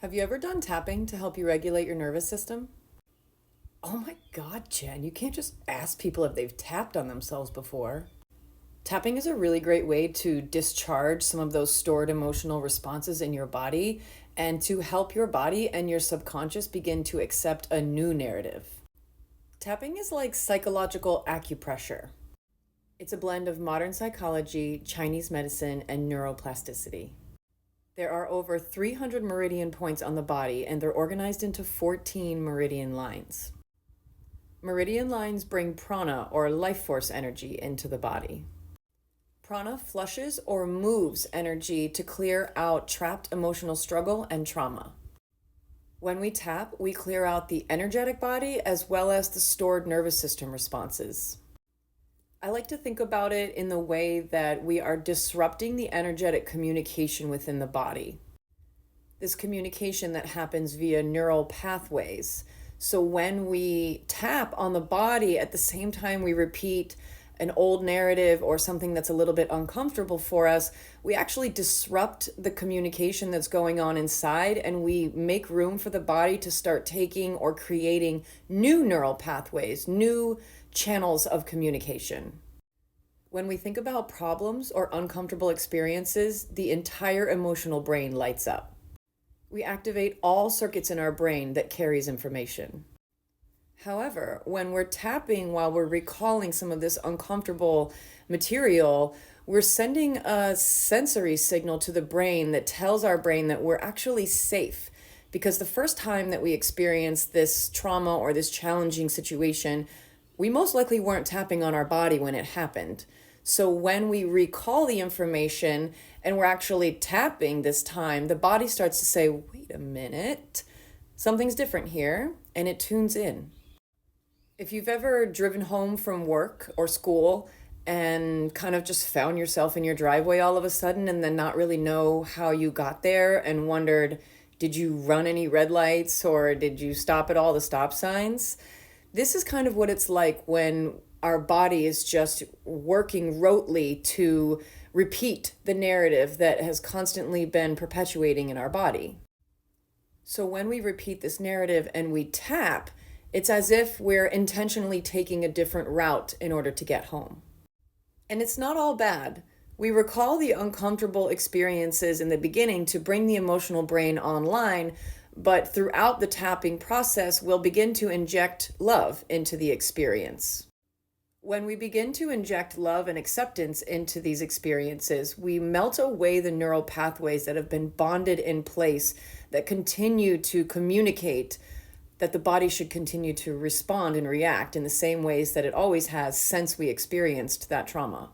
Have you ever done tapping to help you regulate your nervous system? Oh my God, Jen, you can't just ask people if they've tapped on themselves before. Tapping is a really great way to discharge some of those stored emotional responses in your body and to help your body and your subconscious begin to accept a new narrative. Tapping is like psychological acupressure. It's a blend of modern psychology, Chinese medicine, and neuroplasticity. There are over 300 meridian points on the body, and they're organized into 14 meridian lines. Meridian lines bring prana, or life force energy, into the body. Prana flushes or moves energy to clear out trapped emotional struggle and trauma. When we tap, we clear out the energetic body as well as the stored nervous system responses. I like to think about it in the way that we are disrupting the energetic communication within the body. This communication that happens via neural pathways. So when we tap on the body, at the same time we repeat an old narrative or something that's a little bit uncomfortable for us, we actually disrupt the communication that's going on inside, and we make room for the body to start taking or creating new neural pathways, new channels of communication. When we think about problems or uncomfortable experiences, the entire emotional brain lights up. We activate all circuits in our brain that carries information. However, when we're tapping while we're recalling some of this uncomfortable material, we're sending a sensory signal to the brain that tells our brain that we're actually safe. Because the first time that we experience this trauma or this challenging situation, we most likely weren't tapping on our body when it happened. So when we recall the information and we're actually tapping this time, the body starts to say, wait a minute, something's different here, and it tunes in. If you've ever driven home from work or school and kind of just found yourself in your driveway all of a sudden and then not really know how you got there and wondered, did you run any red lights or did you stop at all the stop signs? This is kind of what it's like when our body is just working rotely to repeat the narrative that has constantly been perpetuating in our body. So when we repeat this narrative and we tap, it's as if we're intentionally taking a different route in order to get home. And it's not all bad. We recall the uncomfortable experiences in the beginning to bring the emotional brain online, but throughout the tapping process, we'll begin to inject love into the experience. When we begin to inject love and acceptance into these experiences, we melt away the neural pathways that have been bonded in place that continue to communicate that the body should continue to respond and react in the same ways that it always has since we experienced that trauma.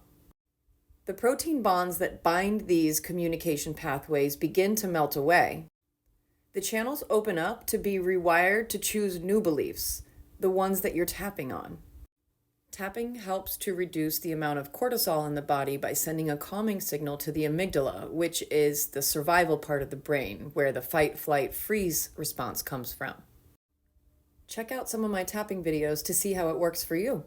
The protein bonds that bind these communication pathways begin to melt away. The channels open up to be rewired to choose new beliefs, the ones that you're tapping on. Tapping helps to reduce the amount of cortisol in the body by sending a calming signal to the amygdala, which is the survival part of the brain, where the fight, flight, freeze response comes from. Check out some of my tapping videos to see how it works for you.